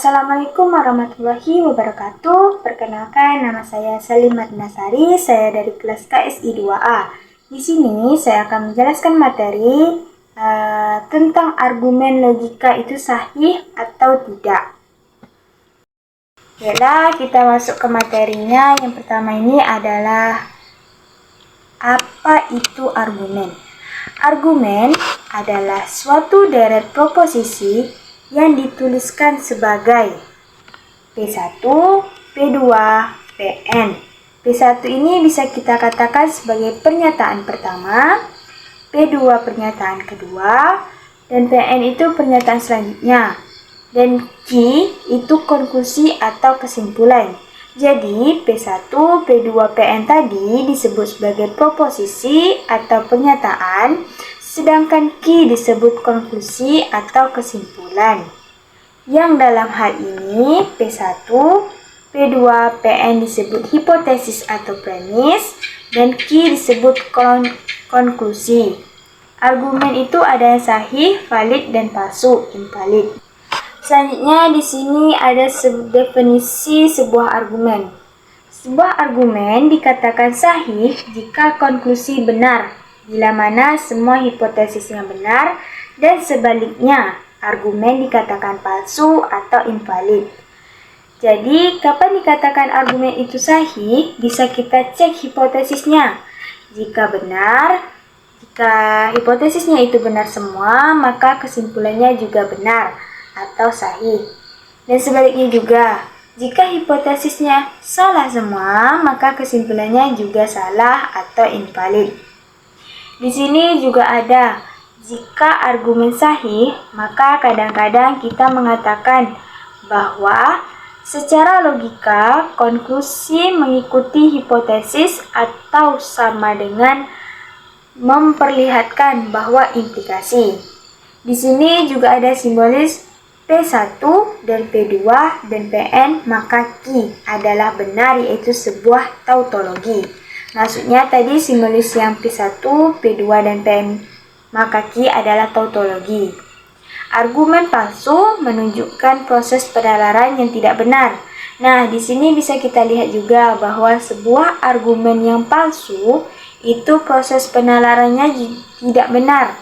Assalamualaikum warahmatullahi wabarakatuh. Perkenalkan, nama saya Salimat Nasari, saya dari kelas KSI 2A. Di sini saya akan menjelaskan materi tentang argumen logika itu sahih atau tidak. Baiklah, kita masuk ke materinya. Yang pertama ini adalah apa itu argumen? Argumen adalah suatu deret proposisi yang dituliskan sebagai P1, P2, Pn. P1 ini bisa kita katakan sebagai pernyataan pertama, P2 pernyataan kedua, dan Pn itu pernyataan selanjutnya. Dan Q itu konklusi atau kesimpulan. Jadi P1, P2, Pn tadi disebut sebagai proposisi atau pernyataan, sedangkan Q disebut konklusi atau kesimpulan. Yang dalam hal ini P1, P2, Pn disebut hipotesis atau premis, dan Q disebut konklusi. Argumen itu ada yang sahih, valid, dan palsu, invalid. Selanjutnya di sini ada definisi sebuah argumen. Sebuah argumen dikatakan sahih jika konklusi benar, bila mana semua hipotesisnya benar, dan sebaliknya, argumen dikatakan palsu atau invalid. Jadi, kapan dikatakan argumen itu sahih, bisa kita cek hipotesisnya. Jika hipotesisnya itu benar semua, maka kesimpulannya juga benar atau sahih. Dan sebaliknya juga, jika hipotesisnya salah semua, maka kesimpulannya juga salah atau invalid. Di sini juga ada, jika argumen sahih, maka kadang-kadang kita mengatakan bahwa secara logika konklusi mengikuti hipotesis atau sama dengan memperlihatkan bahwa implikasi. Di sini juga ada simbolis P1 dan P2 dan Pn, maka Q adalah benar, yaitu sebuah tautologi. Maksudnya tadi simbolis yang P1, P2, dan Pn, maka Q adalah tautologi. Argumen palsu menunjukkan proses penalaran yang tidak benar. Nah, di sini bisa kita lihat juga bahwa sebuah argumen yang palsu itu proses penalarannya tidak benar.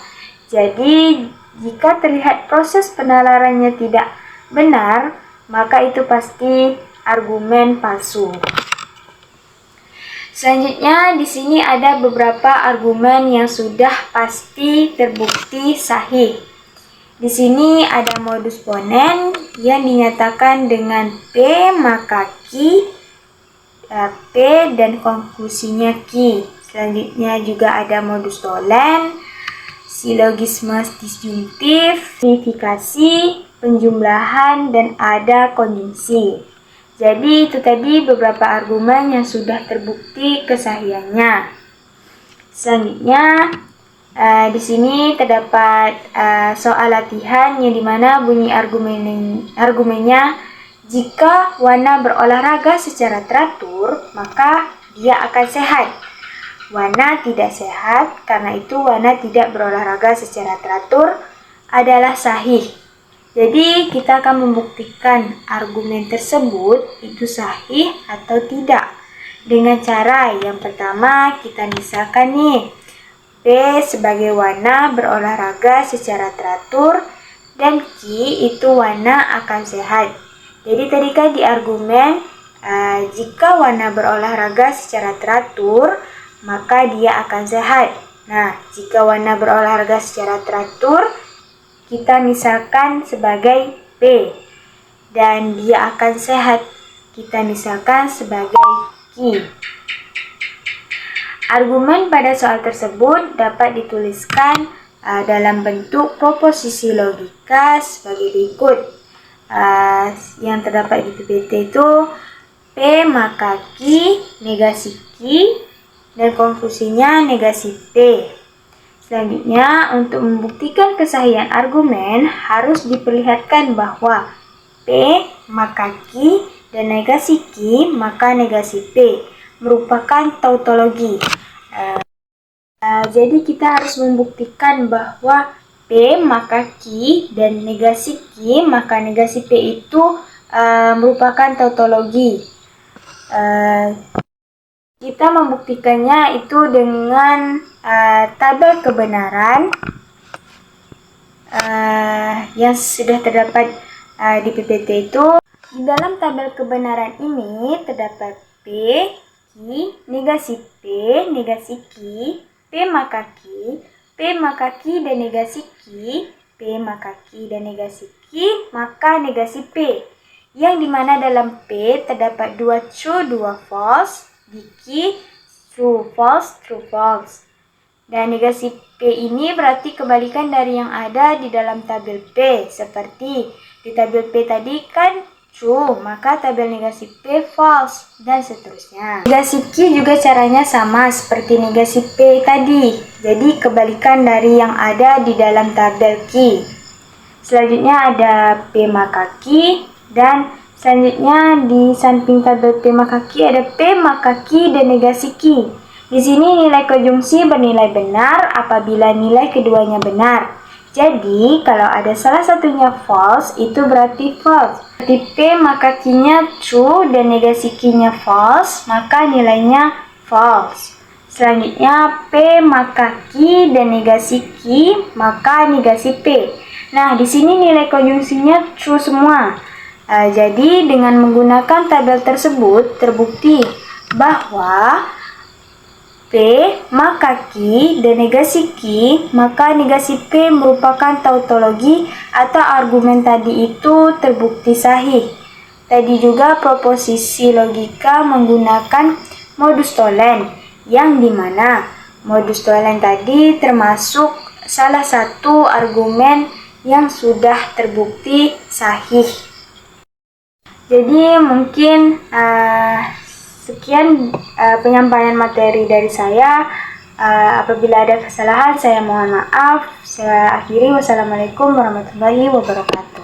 Jadi, jika terlihat proses penalarannya tidak benar, maka itu pasti argumen palsu. Selanjutnya di sini ada beberapa argumen yang sudah pasti terbukti sahih. Di sini ada modus ponens yang dinyatakan dengan P maka Q, P dan konklusinya Q. Selanjutnya juga ada modus tollens, silogisme disjuntif, verifikasi, penjumlahan, dan ada konjungsi. Jadi itu tadi beberapa argumen yang sudah terbukti kesahihannya. Selanjutnya di sini terdapat soal latihan yang dimana bunyi argumennya, jika Wana berolahraga secara teratur maka dia akan sehat. Wana tidak sehat, karena itu Wana tidak berolahraga secara teratur adalah sahih. Jadi kita akan membuktikan argumen tersebut itu sahih atau tidak dengan cara yang pertama, kita misalkan nih P sebagai Wana berolahraga secara teratur dan Q itu Wana akan sehat. Jadi tadi kan di argumen jika Wana berolahraga secara teratur maka dia akan sehat. Nah, jika Wana berolahraga secara teratur, kita misalkan sebagai P, dan dia akan sehat, kita misalkan sebagai Q. Argumen pada soal tersebut dapat dituliskan dalam bentuk proposisi logika sebagai berikut. Yang terdapat di PPT itu P maka Q, negasi Q, dan konklusinya negasi P. Selanjutnya, untuk membuktikan kesahihan argumen harus diperlihatkan bahwa P maka Q dan negasi Q maka negasi P merupakan tautologi. Jadi kita harus membuktikan bahwa P maka Q dan negasi Q maka negasi P itu merupakan tautologi. Kita membuktikannya itu dengan tabel kebenaran yang sudah terdapat di PPT itu. Di dalam tabel kebenaran ini terdapat P, Q, negasi P, negasi Q, P maka Q, P maka Q dan negasi Q, P maka Q dan negasi Q maka negasi P. Yang dimana dalam P terdapat 2 true, 2 false, di Q true, false, true, false. Dan negasi P ini berarti kebalikan dari yang ada di dalam tabel P. Seperti di tabel P tadi kan true, maka tabel negasi P false, dan seterusnya. Negasi Q juga caranya sama seperti negasi P tadi. Jadi kebalikan dari yang ada di dalam tabel Q. Selanjutnya ada P maka Q, dan selanjutnya di samping tabel P maka Q ada P maka Q dan negasi Q. Di sini nilai konjungsi bernilai benar apabila nilai keduanya benar. Jadi kalau ada salah satunya false itu berarti false. Di P maka Q-nya true dan negasi Q-nya false, maka nilainya false. Selanjutnya P maka Q dan negasi Q maka negasi P. Nah, di sini nilai konjungsinya true semua. Jadi dengan menggunakan tabel tersebut terbukti bahwa P maka Q dan negasi Q maka negasi P merupakan tautologi atau argumen tadi itu terbukti sahih. Tadi juga proposisi logika menggunakan modus tollens, yang dimana modus tollens tadi termasuk salah satu argumen yang sudah terbukti sahih. Jadi mungkin sekian penyampaian materi dari saya. Apabila ada kesalahan saya mohon maaf. Saya akhiri. Wassalamualaikum warahmatullahi wabarakatuh.